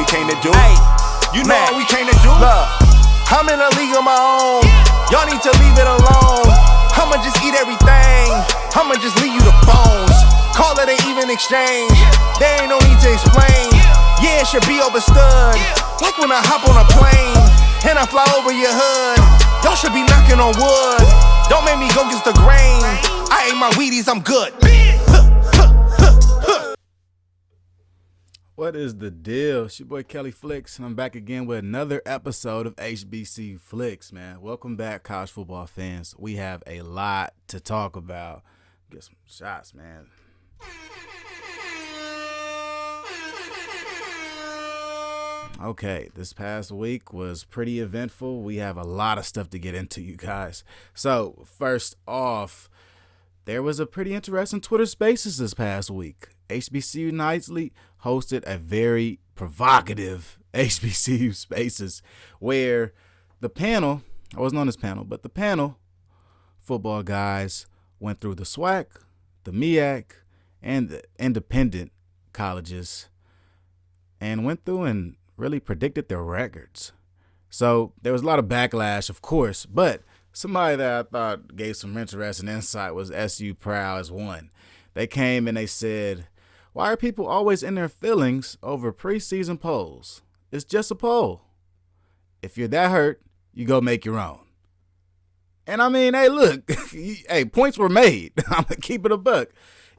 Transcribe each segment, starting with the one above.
came to do. Hey, you know what we came to do? Look, I'm in a league of my own. Y'all need to leave it alone. I'ma just eat everything. I'ma just leave you the bones. Call it an even exchange. There ain't no need to explain. Yeah, it should be overstood. Like when I hop on a plane and I fly over your hood. Y'all should be knocking on wood. Don't make me go against the grain. I ate my Wheaties, I'm good. What is the deal? It's your boy Kelly Flicks, and I'm back again with another episode of HBCU Flicks, man. Welcome back, college football fans. We have a lot to talk about. Get some shots, man. Okay, this past week was pretty eventful. We have a lot of stuff to get into, you guys. So, first off, there was a pretty interesting Twitter Spaces this past week. HBCU Nightly hosted a very provocative HBCU Spaces where the panel, I wasn't on this panel, but the panel, football guys, went through the SWAC, the MEAC, and the independent colleges and went through and really predicted their records. So there was a lot of backlash, of course, but somebody that I thought gave some interesting insight was SU Proud as one. They came and they said, why are people always in their feelings over preseason polls? It's just a poll. If you're that hurt, you go make your own. And I mean, hey, look, hey, points were made. I'm going to keep it a buck.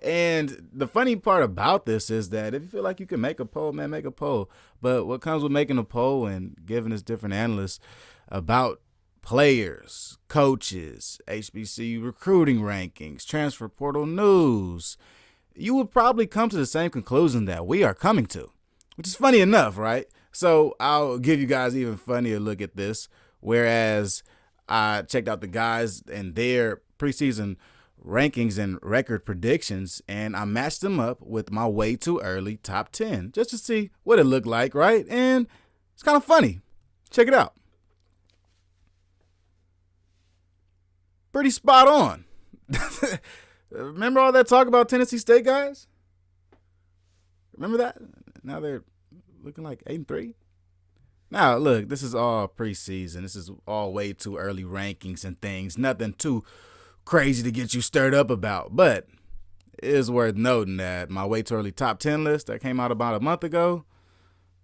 And the funny part about this is that if you feel like you can make a poll, man, make a poll. But what comes with making a poll and giving us different analysts about players, coaches, HBCU recruiting rankings, transfer portal news, you would probably come to the same conclusion that we are coming to, which is funny enough, right? So I'll give you guys an even funnier look at this. Whereas I checked out the guys and their preseason rankings and record predictions, and I matched them up with my way too early top 10 just to see what it looked like, right? And it's kind of funny. Check it out. Pretty spot on. Remember all that talk about Tennessee State guys? Remember that? Now they're looking like 8-3. Now, look, this is all preseason. This is all way too early rankings and things. Nothing too crazy to get you stirred up about. But it is worth noting that my way too early top 10 list that came out about a month ago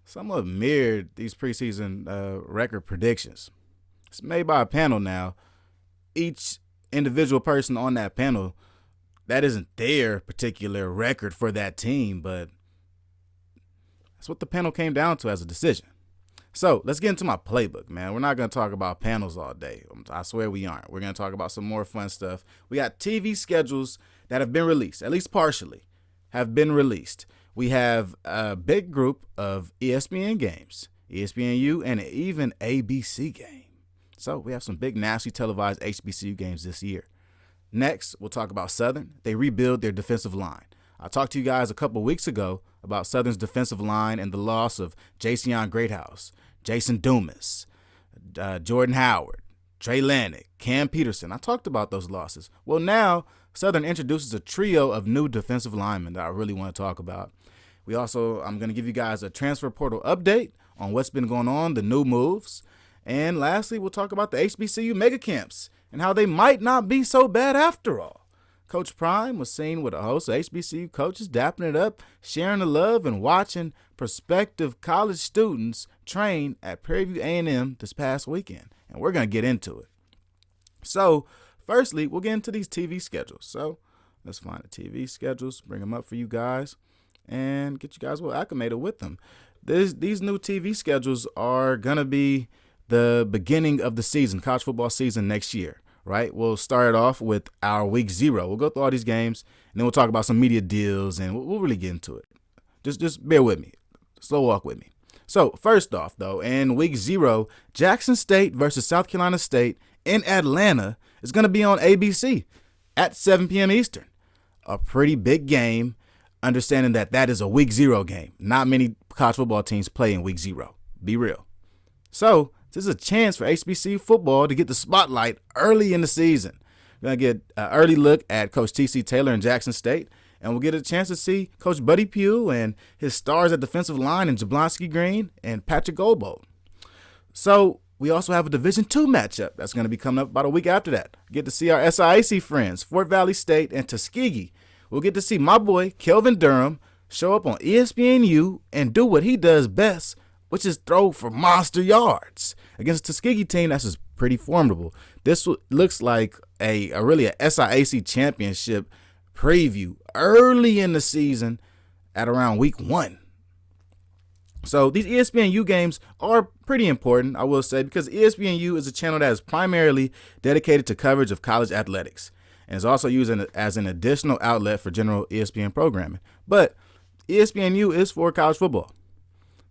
somewhat mirrored these preseason record predictions. It's made by a panel now. Each individual person on that panel, that isn't their particular record for that team, but that's what the panel came down to as a decision. So let's get into my playbook, man. We're not going to talk about panels all day. I swear we aren't. We're going to talk about some more fun stuff. We got TV schedules that have been released, at least partially, have been released. We have a big group of ESPN games, ESPNU, and even ABC game. So we have some big nationally televised HBCU games this year. Next, we'll talk about Southern. They rebuild their defensive line. I talked to you guys a couple weeks ago about Southern's defensive line and the loss of Jason Greathouse, Jason Dumas, Jordan Howard, Trey Lannick, Cam Peterson. I talked about those losses. Well, now Southern introduces a trio of new defensive linemen that I really want to talk about. I'm going to give you guys a transfer portal update on what's been going on, the new moves. And lastly, we'll talk about the HBCU mega camps and how they might not be so bad after all. Coach Prime was seen with a host of HBCU coaches dapping it up, sharing the love, and watching prospective college students train at Prairie View A&M this past weekend. And we're going to get into it. So, firstly, we'll get into these TV schedules. So, let's find the TV schedules, bring them up for you guys, and get you guys well acclimated with them. These new TV schedules are going to be the beginning of the season, college football season next year, right? We'll start it off with our week 0. We'll go through all these games, and then we'll talk about some media deals, and we'll really get into it. Just bear with me. Slow walk with me. So, first off, though, in week 0, Jackson State versus South Carolina State in Atlanta is going to be on ABC at 7 p.m. Eastern. A pretty big game, understanding that that is a week 0 game. Not many college football teams play in week 0. Be real. So, this is a chance for HBCU football to get the spotlight early in the season. We're going to get an early look at Coach T.C. Taylor in Jackson State, And we'll get a chance to see Coach Buddy Pugh and his stars at defensive line in Jablonski Green and Patrick Goldbold. So we also have a Division II matchup that's going to be coming up about a week after that. Get to see our SIAC friends, Fort Valley State and Tuskegee. We'll get to see my boy, Kelvin Durham, show up on ESPNU and do what he does best, which is throw for monster yards against a Tuskegee team that's just pretty formidable. This looks like a SIAC championship preview early in the season at around week 1. So these ESPNU games are pretty important, I will say, because ESPNU is a channel that is primarily dedicated to coverage of college athletics and is also used as an additional outlet for general ESPN programming. But ESPNU is for college football.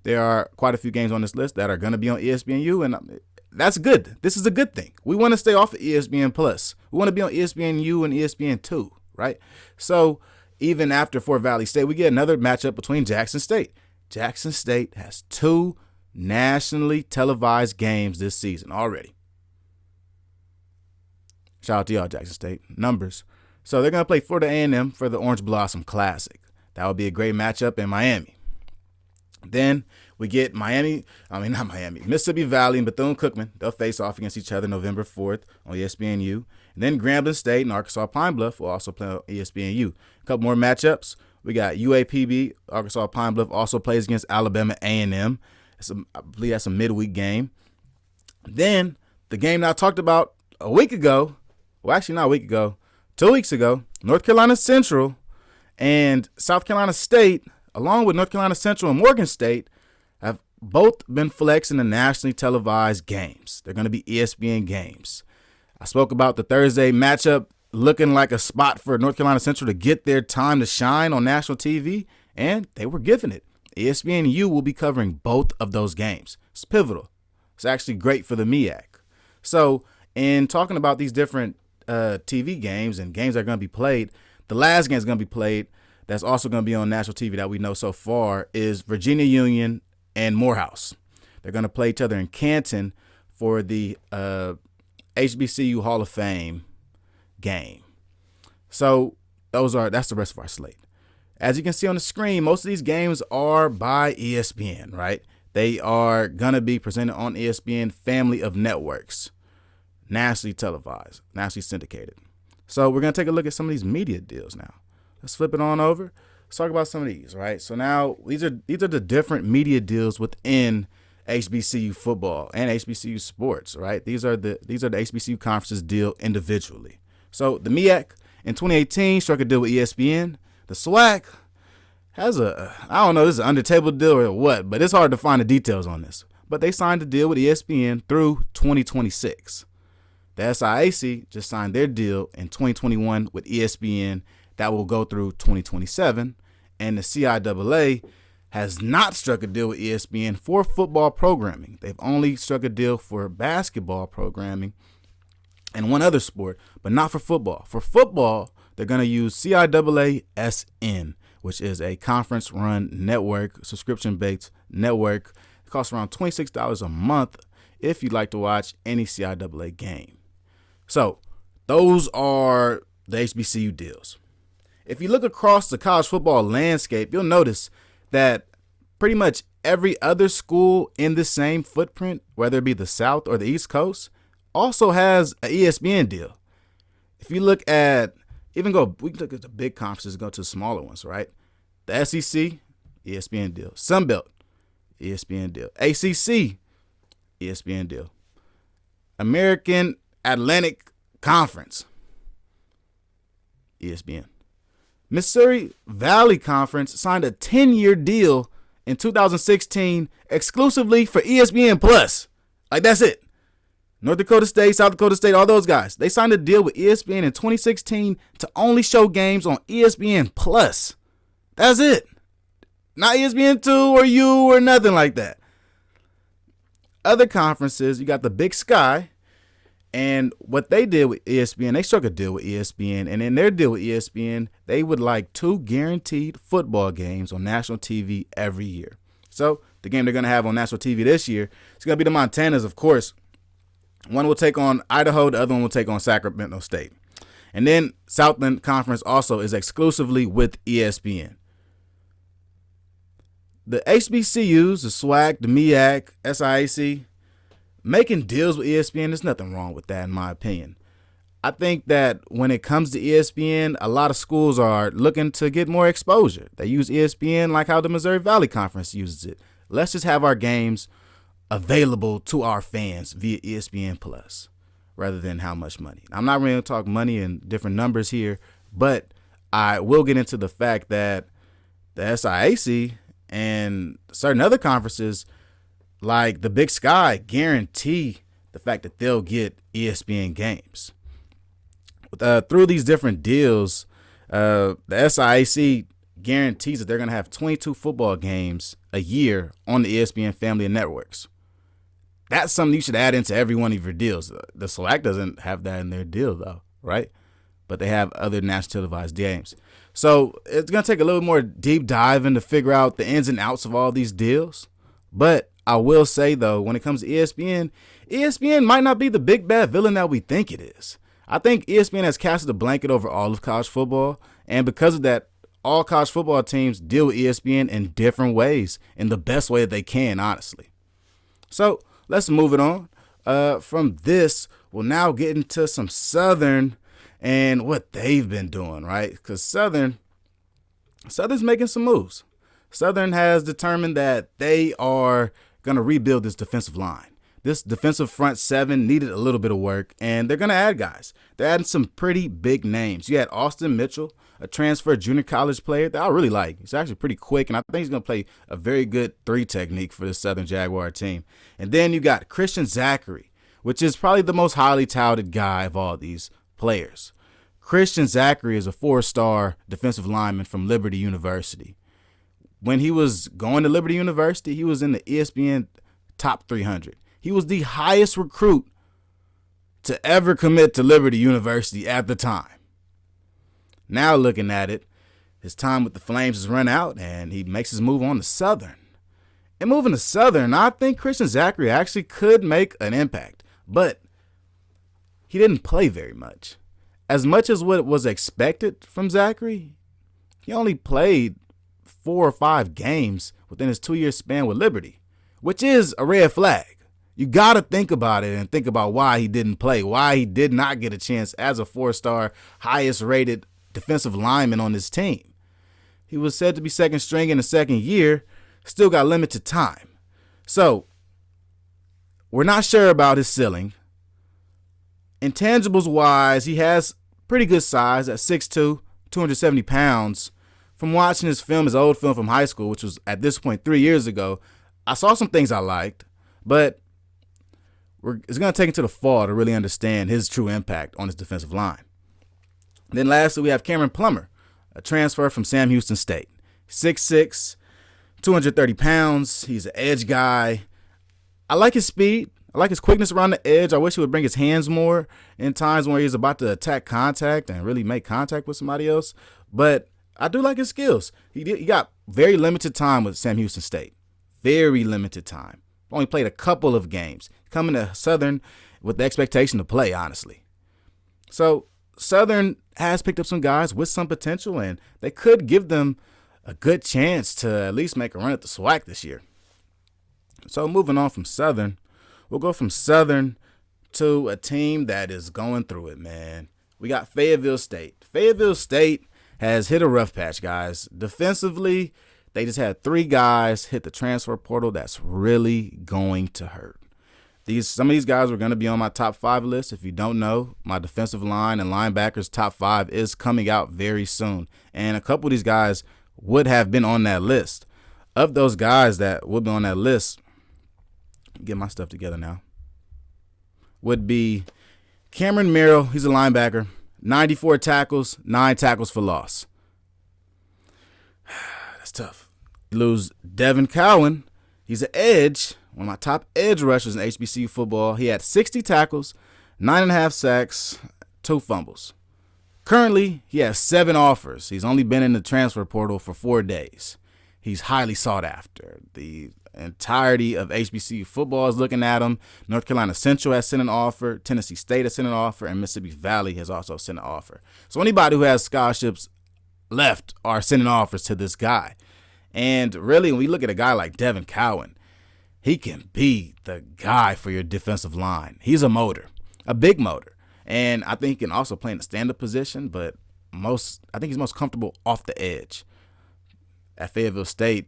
There are quite a few games on this list that are going to be on ESPNU, and that's good. This is a good thing. We want to stay off of ESPN Plus. We want to be on ESPNU and ESPN2, right? So even after Fort Valley State, we get another matchup between Jackson State. Jackson State has 2 nationally televised games this season already. Shout out to y'all, Jackson State. Numbers. So they're going to play Florida A&M for the Orange Blossom Classic. That would be a great matchup in Miami. Then we get Mississippi Valley and Bethune Cookman. They'll face off against each other November 4th on ESPNU. And then Grambling State and Arkansas Pine Bluff will also play on ESPNU. A couple more matchups. We got UAPB, Arkansas Pine Bluff, also plays against Alabama A&M. I believe that's a midweek game. Then the game that I talked about a week ago, well, actually not a week ago, 2 weeks ago, North Carolina Central and South Carolina State, along with North Carolina Central and Morgan State, have both been flexed in the nationally televised games. They're going to be ESPN games. I spoke about the Thursday matchup looking like a spot for North Carolina Central to get their time to shine on national TV, and they were given it. ESPNU will be covering both of those games. It's pivotal. It's actually great for the MEAC. So in talking about these different TV games and games that are going to be played, the last game is going to be played that's also going to be on national TV that we know so far is Virginia Union and Morehouse. They're going to play each other in Canton for the HBCU Hall of Fame game. So that's the rest of our slate. As you can see on the screen, most of these games are by ESPN, right? They are going to be presented on ESPN family of networks, nationally televised, nationally syndicated. So we're going to take a look at some of these media deals now. Let's flip it on over. Let's talk about some of these, right? So now these are the different media deals within HBCU football and HBCU sports, right? These are the HBCU conferences deal individually. So the MEAC in 2018 struck a deal with ESPN. The SWAC has I don't know, this is an under-table deal or what, but it's hard to find the details on this. But they signed a deal with ESPN through 2026. The SIAC just signed their deal in 2021 with ESPN that will go through 2027. And the CIAA has not struck a deal with ESPN for football programming. They've only struck a deal for basketball programming and one other sport, but not for football. For football, they're going to use CIAA SN, which is a conference-run network, subscription-based network. It costs around $26 a month if you'd like to watch any CIAA game. So those are the HBCU deals. If you look across the college football landscape, you'll notice that pretty much every other school in the same footprint, whether it be the South or the East Coast, also has an ESPN deal. If you look at, we can look at the big conferences and go to the smaller ones, right? The SEC, ESPN deal. Sunbelt, ESPN deal. ACC, ESPN deal. American Atlantic Conference, ESPN. Missouri Valley Conference signed a 10-year deal in 2016 exclusively for ESPN Plus. Like, that's it. North Dakota State, South Dakota State, all those guys. They signed a deal with ESPN in 2016 to only show games on ESPN Plus. That's it. Not ESPN2 or U or nothing like that. Other conferences, you got the Big Sky. And what they did with ESPN, they struck a deal with ESPN. And in their deal with ESPN, they would like 2 guaranteed football games on national TV every year. So the game they're going to have on national TV this year, it's going to be the Montanas, of course. One will take on Idaho. The other one will take on Sacramento State. And then Southland Conference also is exclusively with ESPN. The HBCUs, the SWAC, the MEAC, SIAC, making deals with ESPN, there's nothing wrong with that in my opinion. I think that when it comes to ESPN, a lot of schools are looking to get more exposure. They use ESPN like how the Missouri Valley Conference uses it. Let's just have our games available to our fans via ESPN Plus rather than how much money. I'm not really going to talk money and different numbers here, but I will get into the fact that the SIAC and certain other conferences like the Big Sky guarantee the fact that they'll get ESPN games. Through these different deals, the SIAC guarantees that they're going to have 22 football games a year on the ESPN family of networks. That's something you should add into every one of your deals. The SWAC doesn't have that in their deal, though, right? But they have other national televised games. So it's going to take a little more deep dive in to figure out the ins and outs of all these deals. But I will say, though, when it comes to ESPN, ESPN might not be the big bad villain that we think it is. I think ESPN has casted a blanket over all of college football. And because of that, all college football teams deal with ESPN in different ways, in the best way that they can, honestly. So let's move it on. From this, we'll now get into some Southern and what they've been doing, right? Because Southern's making some moves. Southern has determined that they are going to rebuild this defensive line. This defensive front seven needed a little bit of work, and they're going to add guys. They're adding some pretty big names. You had Austin Mitchell, a transfer junior college player that I really like. He's actually pretty quick, and I think he's going to play a very good 3 technique for the Southern Jaguar team. And then you got Christian Zachary, which is probably the most highly touted guy of all these players. Christian Zachary is a 4-star defensive lineman from Liberty University. When he was going to Liberty University, he was in the ESPN top 300. He was the highest recruit to ever commit to Liberty University at the time. Now looking at it, his time with the Flames has run out, and he makes his move on to Southern. And moving to Southern, I think Christian Zachary actually could make an impact, but he didn't play very much. As much as what was expected from Zachary, he only played 4 or 5 games within his 2-year span with Liberty, which is a red flag. You got to think about it and think about why he didn't play, why he did not get a chance as a 4-star, highest-rated defensive lineman on this team. He was said to be second string in the second year, still got limited time. So we're not sure about his ceiling. Intangibles-wise, he has pretty good size at 6'2", 270 pounds. From watching his old film from high school, which was at this point 3 years ago, I saw some things I liked, but it's going to take until the fall to really understand his true impact on his defensive line. Then lastly, we have Cameron Plummer, a transfer from Sam Houston State. 6'6", 230 pounds. He's an edge guy. I like his speed. I like his quickness around the edge. I wish he would bring his hands more in times where he's about to attack contact and really make contact with somebody else. But I do like his skills. He got very limited time with Sam Houston State. Very limited time. Only played a couple of games. Coming to Southern with the expectation to play, honestly. So Southern has picked up some guys with some potential, and they could give them a good chance to at least make a run at the SWAC this year. So moving on from Southern, we'll go from Southern to a team that is going through it, man. We got Fayetteville State. Fayetteville State has hit a rough patch, guys. Defensively, they just had 3 guys hit the transfer portal that's really going to hurt. Some of these guys were going to be on my top 5 list. If you don't know, my defensive line and linebackers top 5 is coming out very soon. And a couple of these guys would have been on that list. Of those guys that would be on that list, get my stuff together now, would be Cameron Merrill. He's a linebacker. 94 tackles, 9 tackles for loss. That's tough. You lose Devin Cowan. He's an edge, one of my top edge rushers in HBCU football. He had 60 tackles, 9.5 sacks, 2 fumbles. Currently, he has 7 offers. He's only been in the transfer portal for 4 days. He's highly sought after. The entirety of HBCU football is looking at him. North Carolina Central has sent an offer. Tennessee State has sent an offer. And Mississippi Valley has also sent an offer. So anybody who has scholarships left are sending offers to this guy. And really, when we look at a guy like Devin Cowan, he can be the guy for your defensive line. He's a motor, a big motor. And I think he can also play in the stand-up position, but I think he's most comfortable off the edge. At Fayetteville State,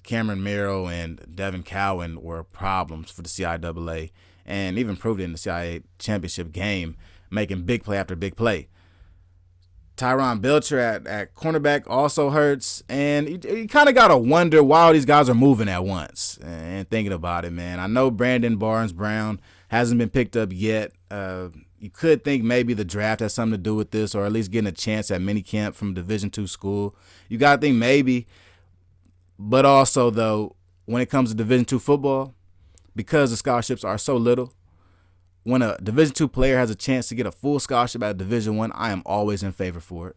Cameron Merrill and Devin Cowan were problems for the CIAA and even proved it in the CIA championship game, making big play after big play. Tyron Belcher at cornerback also hurts, and you kind of got to wonder why all these guys are moving at once. And thinking about it, man, I know Brandon Barnes-Brown hasn't been picked up yet. You could think maybe the draft has something to do with this, or at least getting a chance at minicamp from a Division II school. You got to think maybe, but also, though, when it comes to Division II football, because the scholarships are so little, when a Division II player has a chance to get a full scholarship at Division I am always in favor for it.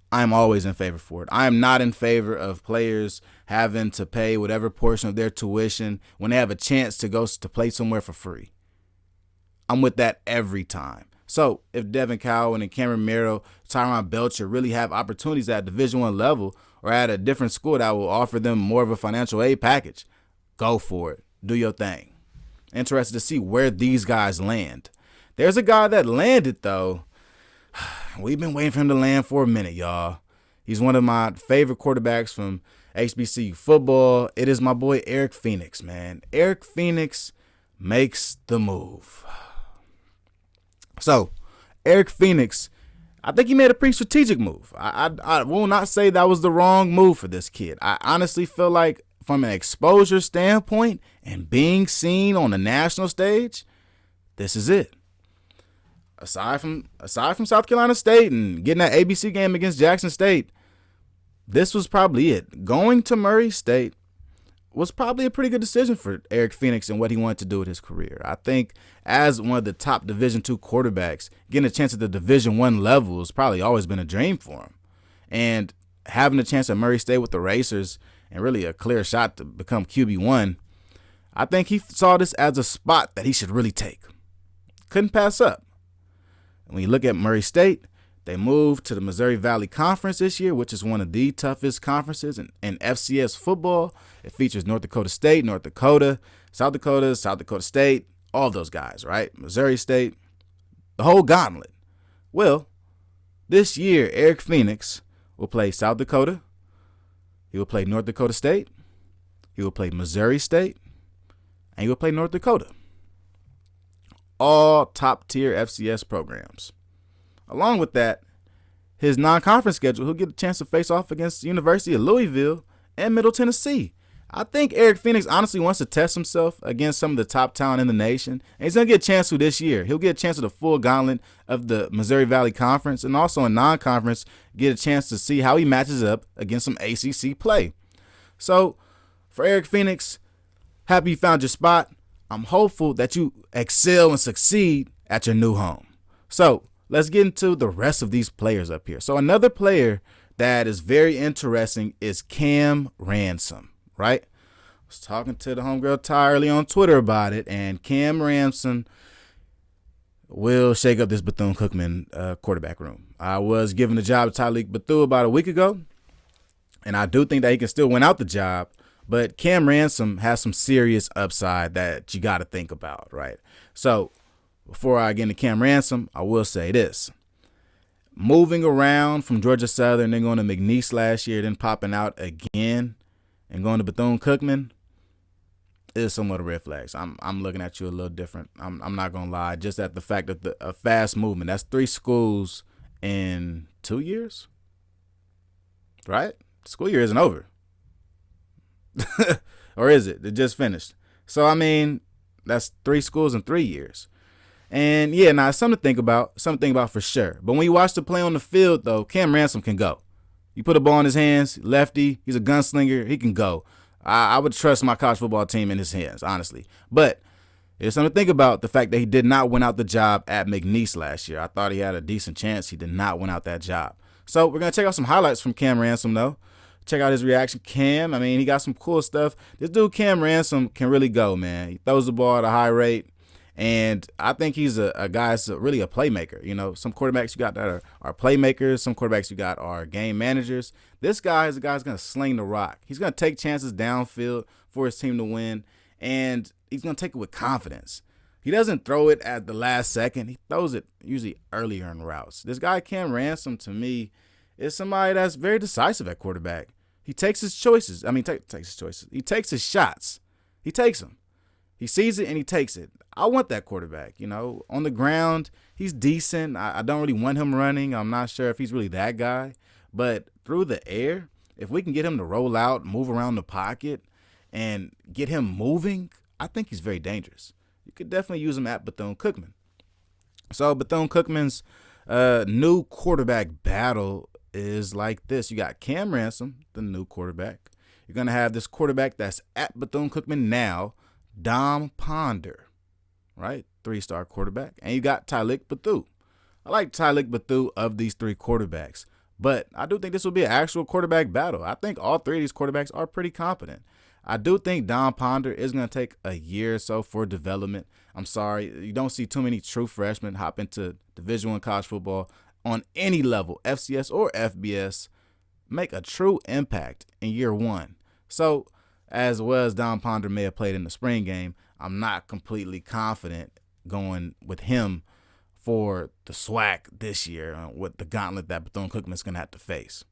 I am always in favor for it. I am not in favor of players having to pay whatever portion of their tuition when they have a chance to go to play somewhere for free. I'm with that every time. So if Devin Cowan and Cameron Merrill, Tyron Belcher really have opportunities at Division I level or at a different school that will offer them more of a financial aid package, go for it. Do your thing. Interested to see where these guys land. There's a guy that landed, though. We've been waiting for him to land for a minute, y'all. He's one of my favorite quarterbacks from HBCU football. It is my boy Eric Phoenix, man. Eric Phoenix makes the move. So, Eric Phoenix, I think he made a pretty strategic move. I will not say that was the wrong move for this kid. I honestly feel like from an exposure standpoint and being seen on the national stage, this is it. Aside from South Carolina State and getting that ABC game against Jackson State, this was probably it. Going to Murray State was probably a pretty good decision for Eric Phoenix and what he wanted to do with his career. I think as one of the top Division II quarterbacks, getting a chance at the Division I level has probably always been a dream for him. And having a chance at Murray State with the Racers and really a clear shot to become QB1, I think he saw this as a spot that he should really take. Couldn't pass up. When you look at Murray State, they moved to the Missouri Valley Conference this year, which is one of the toughest conferences in FCS football. It features North Dakota State, North Dakota, South Dakota State, all those guys, right? Missouri State, the whole gauntlet. Well, this year, Eric Phoenix will play South Dakota. He will play North Dakota State. He will play Missouri State. And he will play North Dakota. All top-tier FCS programs. Along with that, his non-conference schedule, he'll get a chance to face off against the University of Louisville and Middle Tennessee. I think Eric Phoenix honestly wants to test himself against some of the top talent in the nation. And he's going to get a chance to this year. He'll get a chance to the full gauntlet of the Missouri Valley Conference and also in non-conference get a chance to see how he matches up against some ACC play. So for Eric Phoenix, happy you found your spot. I'm hopeful that you excel and succeed at your new home. So let's get into the rest of these players up here. So another player that is very interesting is Cam Ransom, right? I was talking to the homegirl Ty early on Twitter about it, and Cam Ransom will shake up this Bethune Cookman quarterback room. I was given the job to Tyleik Bethune about a week ago, and I do think that he can still win out the job. But Cam Ransom has some serious upside that you got to think about, right? So before I get into Cam Ransom, I will say this. Moving around from Georgia Southern, then going to McNeese last year, then popping out again and going to Bethune Cookman is somewhat of red flags. I'm looking at you a little different. I'm not going to lie. Just at the fact that a fast movement, that's 3 schools in 2 years, right? The school year isn't over. Or is it? It just finished. So, I mean, that's 3 schools in 3 years. And, yeah, now it's something to think about for sure. But when you watch the play on the field, though, Cam Ransom can go. You put a ball in his hands, lefty, he's a gunslinger, he can go. I would trust my college football team in his hands, honestly. But it's something to think about, the fact that he did not win out the job at McNeese last year. I thought he had a decent chance. He did not win out that job. So we're going to check out some highlights from Cam Ransom, though. Check out his reaction. Cam, I mean, he got some cool stuff. This dude, Cam Ransom, can really go, man. He throws the ball at a high rate. And I think he's a guy that's really a playmaker. You know, some quarterbacks you got that are playmakers. Some quarterbacks you got are game managers. This guy is a guy who's going to sling the rock. He's going to take chances downfield for his team to win, and he's going to take it with confidence. He doesn't throw it at the last second. He throws it usually earlier in routes. This guy, Cam Ransom, to me, is somebody that's very decisive at quarterback. He takes his choices. I mean, takes his choices. He takes his shots. He takes them. He sees it and he takes it. I want that quarterback. You know, on the ground, he's decent. I don't really want him running. I'm not sure if he's really that guy. But through the air, if we can get him to roll out, move around the pocket, and get him moving, I think he's very dangerous. You could definitely use him at Bethune Cookman. So Bethune Cookman's new quarterback battle is like this. You got Cam Ransom, the new quarterback. You're going to have this quarterback that's at Bethune-Cookman now, Dom Ponder, right? 3-star quarterback. And you got Tylik Bethune. I like Tylik Bethune of these three quarterbacks, but I do think this will be an actual quarterback battle. I think all three of these quarterbacks are pretty competent. I do think Dom Ponder is going to take a year or so for development. I'm sorry, you don't see too many true freshmen hop into Division I college football on any level, FCS or FBS, make a true impact in year one. So, as well as Dom Ponder may have played in the spring game, I'm not completely confident going with him for the SWAC this year with the gauntlet that Bethune-Cookman is going to have to face.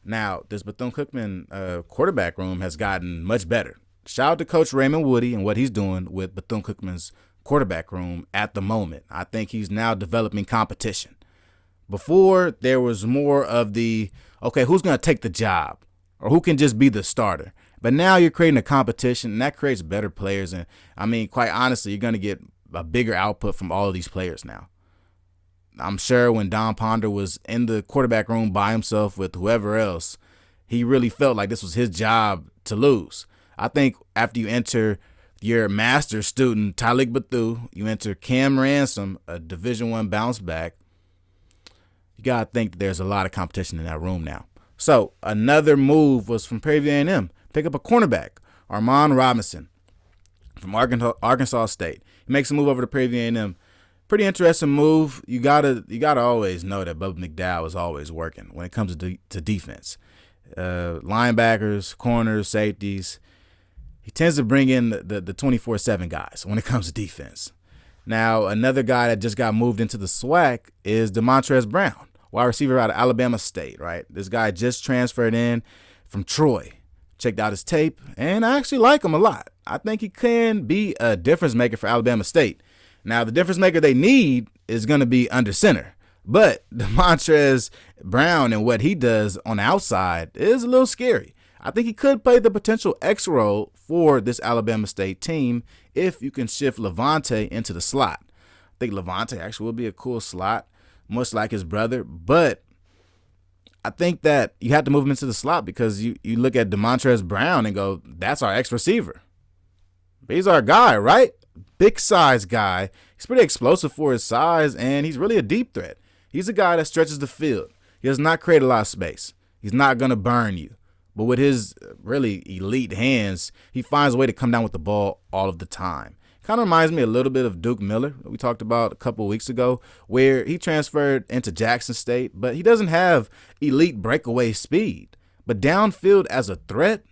Now, this Bethune-Cookman quarterback room has gotten much better. Shout out to Coach Raymond Woody and what he's doing with Bethune-Cookman's quarterback room at the moment. I think he's now developing competition. Before, there was more of the, okay, who's going to take the job or who can just be the starter? But now you're creating a competition, and that creates better players. And, I mean, quite honestly, you're going to get a bigger output from all of these players now. I'm sure when Dom Ponder was in the quarterback room by himself with whoever else, he really felt like this was his job to lose. I think after you enter your master's student, Tylik Bethune, you enter Cam Ransom, a Division I bounce back, you got to think that there's a lot of competition in that room now. So another move was from Prairie View A&M. Pick up a cornerback, Armand Robinson from Arkansas State. He makes a move over to Prairie View A&M. Pretty interesting move. You gotta always know that Bubba McDowell is always working when it comes to defense. Linebackers, corners, safeties. He tends to bring in the 24/7 guys when it comes to defense. Now, another guy that just got moved into the SWAC is DeMontrez Brown, wide receiver out of Alabama State, right? This guy just transferred in from Troy. Checked out his tape, and I actually like him a lot. I think he can be a difference maker for Alabama State. Now, the difference maker they need is going to be under center. But DeMontrez Brown and what he does on the outside is a little scary. I think he could play the potential X role for this Alabama State team if you can shift Levante into the slot. I think Levante actually will be a cool slot, much like his brother. But I think that you have to move him into the slot because you look at DeMontrez Brown and go, that's our X receiver. He's our guy, right? Big size guy. He's pretty explosive for his size, and he's really a deep threat. He's a guy that stretches the field. He does not create a lot of space. He's not going to burn you. But with his really elite hands, he finds a way to come down with the ball all of the time. Kind of reminds me a little bit of Duke Miller that we talked about a couple of weeks ago, where he transferred into Jackson State, but he doesn't have elite breakaway speed. But downfield as a threat,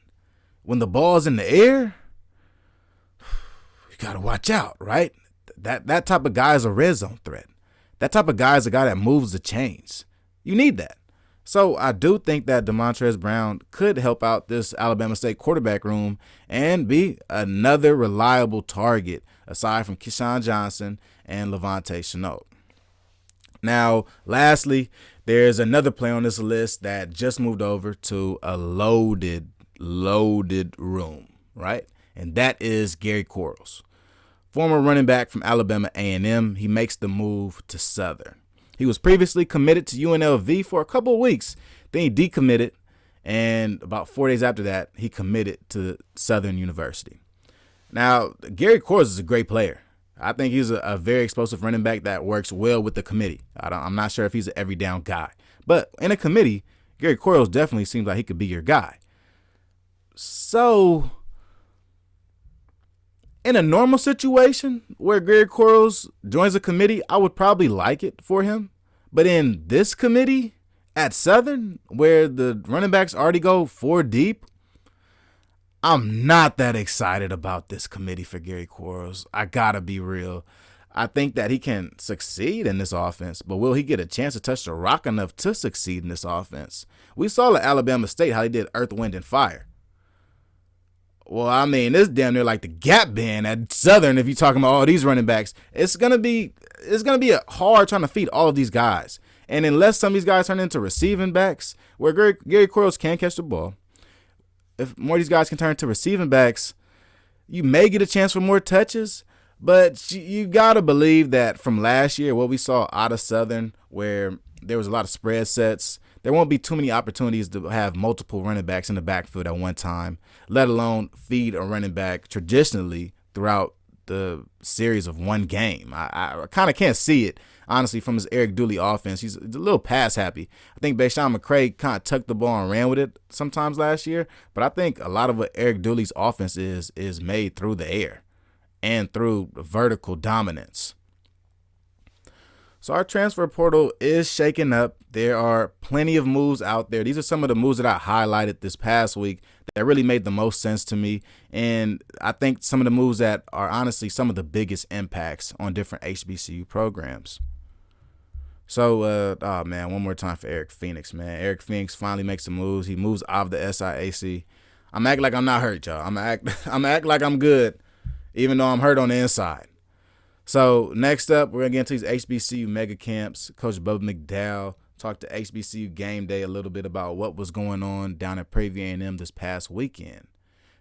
when the ball's in the air, you got to watch out, right? That type of guy is a red zone threat. That type of guy is a guy that moves the chains. You need that. So I do think that DeMontrez Brown could help out this Alabama State quarterback room and be another reliable target aside from Keyshawn Johnson and Levante Chenault. Now, lastly, there's another player on this list that just moved over to a loaded room, right? And that is Gary Quarles. Former running back from Alabama A&M, he makes the move to Southern. He was previously committed to UNLV for a couple of weeks. Then he decommitted, and about 4 days after that, he committed to Southern University. Now, Gary Quarles is a great player. I think he's a very explosive running back that works well with the committee. I'm not sure if he's an every down guy. But in a committee, Gary Quarles definitely seems like he could be your guy. So, in a normal situation where Gary Quarles joins a committee, I would probably like it for him. But in this committee at Southern, where the running backs already go 4 deep, I'm not that excited about this committee for Gary Quarles. I gotta be real. I think that he can succeed in this offense, but will he get a chance to touch the rock enough to succeed in this offense? We saw at Alabama State how he did earth, wind, and fire. Well, I mean, this damn near like the gap band at Southern. If you're talking about all these running backs, it's gonna be hard trying to feed all of these guys. And unless some of these guys turn into receiving backs, where Gary Quarles can catch the ball, if more of these guys can turn into receiving backs, you may get a chance for more touches. But you gotta believe that from last year, what we saw out of Southern, where there was a lot of spread sets, there won't be too many opportunities to have multiple running backs in the backfield at one time, let alone feed a running back traditionally throughout the series of one game. I kind of can't see it, honestly, from his Eric Dooley offense. He's a little pass happy. I think Bashawn McCray kind of tucked the ball and ran with it sometimes last year, but I think a lot of what Eric Dooley's offense is made through the air and through vertical dominance. So our transfer portal is shaking up. There are plenty of moves out there. These are some of the moves that I highlighted this past week that really made the most sense to me. And I think some of the moves that are honestly some of the biggest impacts on different HBCU programs. So, one more time for Eric Phoenix, man. Eric Phoenix finally makes some moves. He moves out of the SIAC. I'm acting like I'm not hurt, y'all. I'm act like I'm good, even though I'm hurt on the inside. So next up, we're going to get into these HBCU mega camps. Coach Bubba McDowell talked to HBCU Game Day a little bit about what was going on down at Prairie View A&M this past weekend.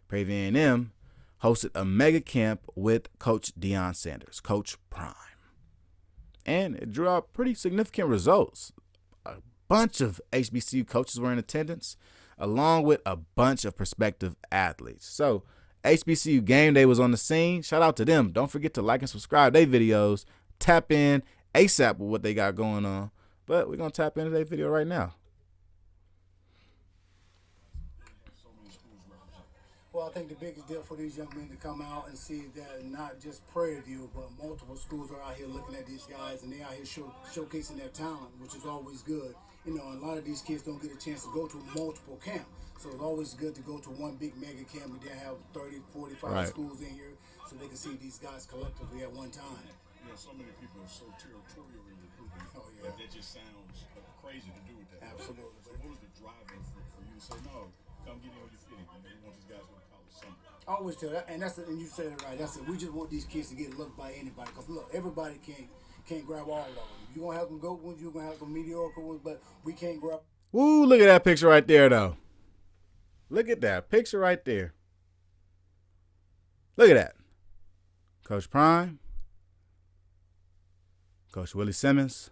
Prairie View A&M hosted a mega camp with Coach Deion Sanders, Coach Prime. And it drew out pretty significant results. A bunch of HBCU coaches were in attendance, along with a bunch of prospective athletes. So HBCU Game Day was on the scene. Shout out to them. Don't forget to like and subscribe to their videos. Tap in ASAP with what they got going on. But we're going to tap into their video right now. Well, I think the biggest deal for these young men to come out and see that not just Prairie View, but multiple schools are out here looking at these guys, and they out here showcasing their talent, which is always good. You know, and a lot of these kids don't get a chance to go to multiple camps. So it's always good to go to one big mega camp and then have 30, 45 schools in here so they can see these guys collectively at one time. You know, so many people are so territorial in recruiting. Oh, yeah. That just sounds crazy to do with that. Absolutely. So what was the driver for you to say, no, come get in with your fitting? You want these guys to go to college somewhere. I always tell that, and and you said it right. That's it. We just want these kids to get looked by anybody. Because look, everybody can't grab all of them. You're going to have them good ones, you're going to have some mediocre ones, but we can't grab. Woo, look at that picture right there, though. Look at that picture right there. Look at that. Coach Prime, Coach Willie Simmons,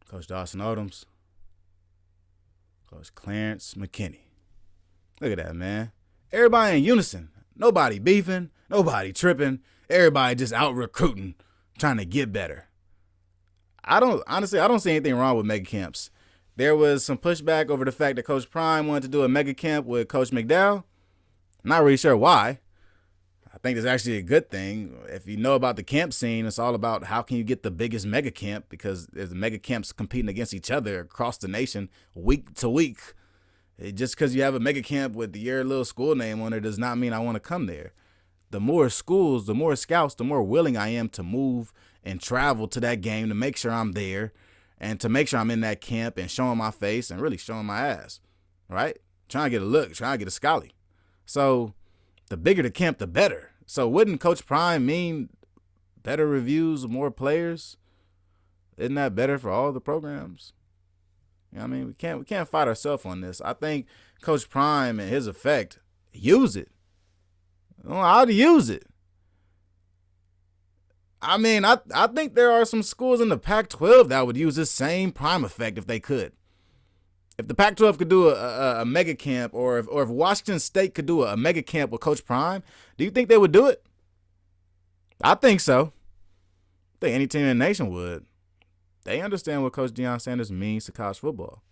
Coach Dawson Odoms, Coach Clarence McKinney. Look at that, man. Everybody in unison. Nobody beefing, nobody tripping. Everybody just out recruiting, trying to get better. I don't see anything wrong with mega camps. There was some pushback over the fact that Coach Prime wanted to do a mega camp with Coach McDowell. I'm not really sure why. I think it's actually a good thing. If you know about the camp scene, it's all about how can you get the biggest mega camp, because there's mega camps competing against each other across the nation week to week. Just because you have a mega camp with your little school name on it does not mean I want to come there. The more schools, the more scouts, the more willing I am to move and travel to that game to make sure I'm there and to make sure I'm in that camp and showing my face and really showing my ass, right? Trying to get a look, trying to get a scally. So the bigger the camp, the better. So wouldn't Coach Prime mean better reviews, more players? Isn't that better for all the programs? You know what I mean? We can't fight ourselves on this. I think Coach Prime and his effect, use it. I don't know how to use it. I mean, I think there are some schools in the Pac-12 that would use this same Prime effect if they could. If the Pac-12 could do a mega camp, or if Washington State could do a mega camp with Coach Prime, do you think they would do it? I think so. I think any team in the nation would. They understand what Coach Deion Sanders means to college football.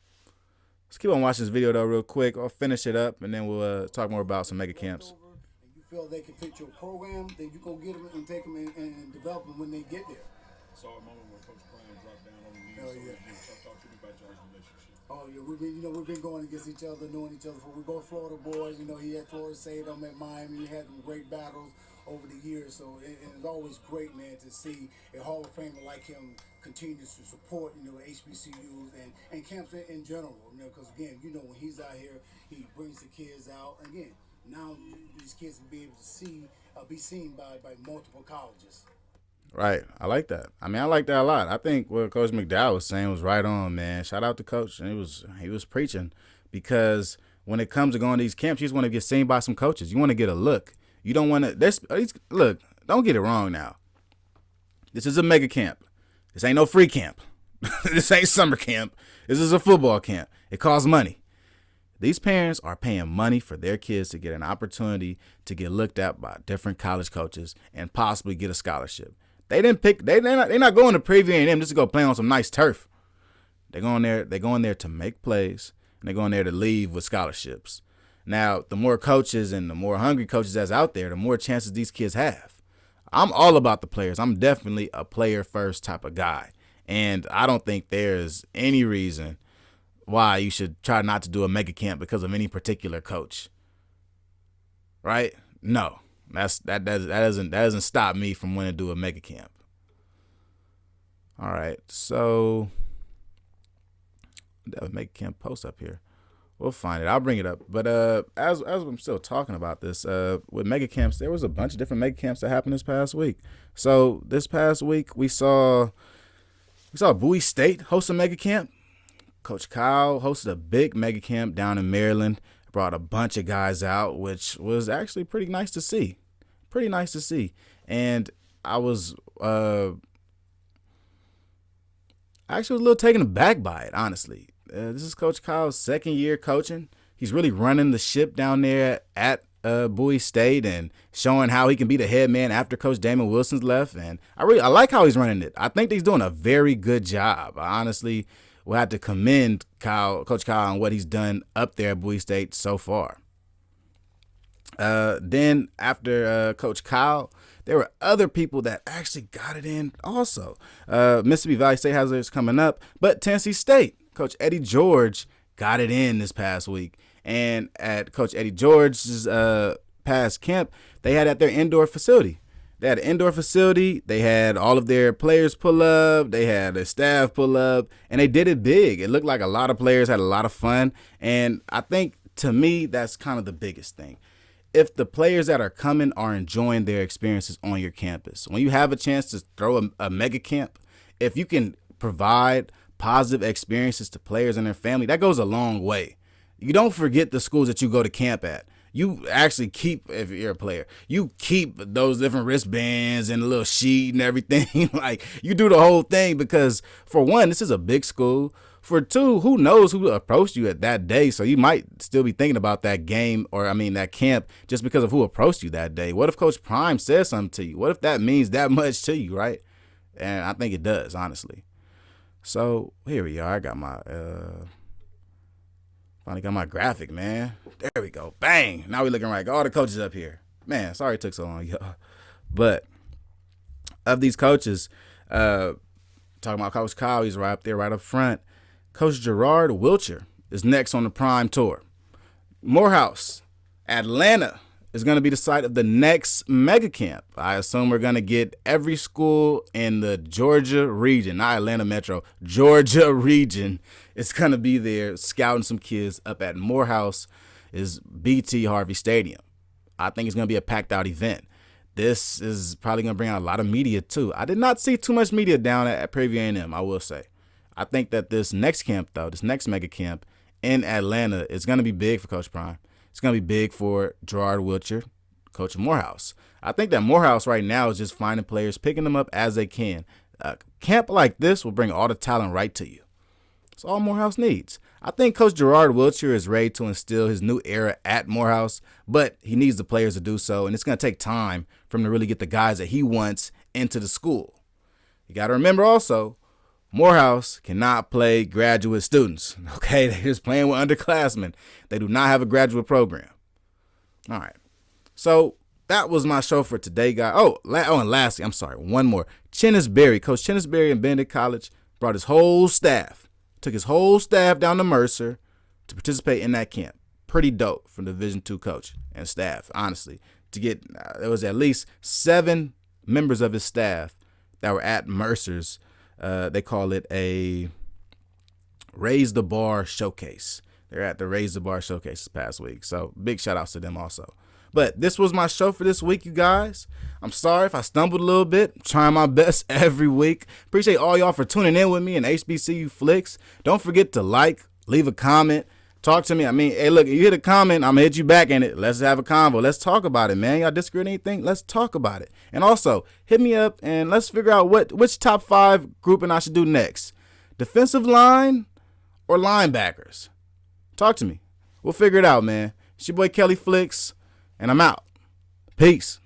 Let's keep on watching this video, though, real quick. I'll finish it up, and then we'll talk more about some mega camps. And you feel they can fit your program, then you go get them and take them and develop them when they get there. Saw a moment where Coach Prime dropped down on the knees. Oh, yeah. Talk to me about y'all's relationship. Oh yeah, we've been going against each other, knowing each other. For we both Florida boys. He had Florida State, I'm at Miami. We had some great battles over the years. So it's always great, man, to see a Hall of Famer like him continues to support, HBCUs and camps in general. Because again, when he's out here, he brings the kids out. And again, now these kids will be able to be seen by multiple colleges. Right. I like that. I like that a lot. I think what Coach McDowell was saying was right on, man. Shout out to Coach. And he was preaching, because when it comes to going to these camps, you just want to get seen by some coaches. You want to get a look. You don't want to – look, don't get it wrong now. This is a mega camp. This ain't no free camp. This ain't summer camp. This is a football camp. It costs money. These parents are paying money for their kids to get an opportunity to get looked at by different college coaches and possibly get a scholarship. They're not going to Prairie A&M just to go play on some nice turf. They're going there to make plays, and they're going there to leave with scholarships. Now, the more coaches and the more hungry coaches that's out there, the more chances these kids have. I'm all about the players. I'm definitely a player first type of guy. And I don't think there's any reason why you should try not to do a mega camp because of any particular coach. Right? No. That doesn't stop me from wanting to do a mega camp. All right. So that would make a camp post up here. We'll find it. I'll bring it up. But as I'm still talking about this, with mega camps, there was a bunch of different mega camps that happened this past week. So this past week we saw Bowie State host a mega camp. Coach Kyle hosted a big mega camp down in Maryland. Brought a bunch of guys out, which was actually pretty nice to see. And I was actually a little taken aback by it, honestly. This is Coach Kyle's second year coaching. He's really running the ship down there at Bowie State and showing how he can be the head man after Coach Damon Wilson's left. And I like how he's running it. I think he's doing a very good job. I honestly will have to commend Coach Kyle on what he's done up there at Bowie State so far. Then after Coach Kyle, there were other people that actually got it in also. Mississippi Valley State has theirs coming up, but Tennessee State, Coach Eddie George got it in this past week. And at Coach Eddie George's past camp, they had at their indoor facility. They had an indoor facility. They had all of their players pull up. They had their staff pull up, and they did it big. It looked like a lot of players had a lot of fun. And I think, to me, that's kind of the biggest thing. If the players that are coming are enjoying their experiences on your campus, when you have a chance to throw a mega camp, if you can provide positive experiences to players and their family, that goes a long way. You don't forget the schools that you go to camp at. You actually keep, if you're a player, you keep those different wristbands and a little sheet and everything. Like, you do the whole thing because, for one, this is a big school. For two, who knows who approached you at that day? So you might still be thinking about that game that camp just because of who approached you that day. What if Coach Prime says something to you? What if that means that much to you, right? And I think it does, honestly. So here we are. I got my finally got my graphic, man. There we go. Bang. Now we're looking right. All the coaches up here. Man, sorry it took so long, y'all. But of these coaches, talking about Coach Kyle, he's right up there, right up front. Coach Gerard Wiltshire is next on the Prime Tour. Morehouse, Atlanta is going to be the site of the next mega camp. I assume we're going to get every school in the Georgia region, not Atlanta Metro, Georgia region. It's going to be there scouting some kids up at Morehouse is BT Harvey Stadium. I think it's going to be a packed out event. This is probably going to bring out a lot of media too. I did not see too much media down at Prairie A&M, I will say. I think that this next camp, though, this next mega camp in Atlanta is going to be big for Coach Prime. It's going to be big for Gerard Wiltshire, coach of Morehouse. I think that Morehouse right now is just finding players, picking them up as they can. A camp like this will bring all the talent right to you. That's all Morehouse needs. I think Coach Gerard Wiltshire is ready to instill his new era at Morehouse, but he needs the players to do so, and it's going to take time for him to really get the guys that he wants into the school. You got to remember also, Morehouse cannot play graduate students. Okay, they're just playing with underclassmen. They do not have a graduate program. All right. So that was my show for today, guys. And lastly, I'm sorry, one more. Chennis Berry, Coach Chennis Berry in Benedict College brought his whole staff, took his whole staff down to Mercer to participate in that camp. Pretty dope from Division II coach and staff, honestly. To get, there was at least 7 members of his staff that were at Mercer's. They call it a Raise the Bar Showcase. They're at the Raise the Bar Showcase this past week. So big shout outs to them also. But this was my show for this week, you guys. I'm sorry if I stumbled a little bit. I'm trying my best every week. Appreciate all y'all for tuning in with me in HBCU Flicks. Don't forget to like, leave a comment, talk to me. I mean, hey, look, if you hit a comment, I'm going to hit you back in it. Let's have a convo. Let's talk about it, man. Y'all disagree on anything? Let's talk about it. And also, hit me up and let's figure out which top 5 grouping I should do next. Defensive line or linebackers? Talk to me. We'll figure it out, man. It's your boy Kelly Flicks. And I'm out. Peace.